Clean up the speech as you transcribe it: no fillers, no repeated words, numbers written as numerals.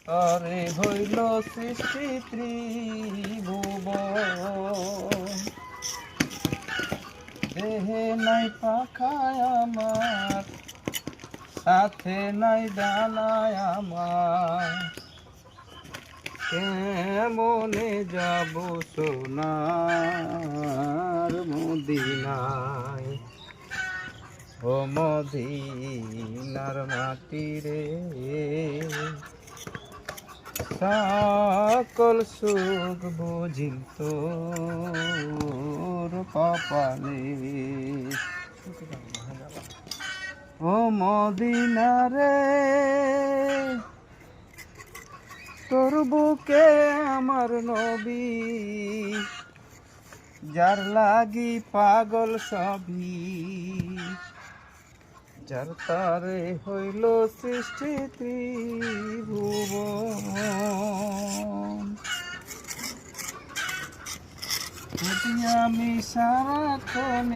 তরে হইল সৃষ্টি ত্রিভুবন। দেহে নাই পাখায় আমার, সাথে নাই ডানায় আমার, কেমনে যাব সোনার মদিনায়। ও মদিনার মাটি রে, সকল সুখ বুঝিল তোর কপালে। ও মদিনা রে, তোর বুকে আমার নবী, যার লাগি পাগল সবই, যার তারে হইল সৃষ্টি ত্রিভুবন। যদি আমি সারাক্ষণ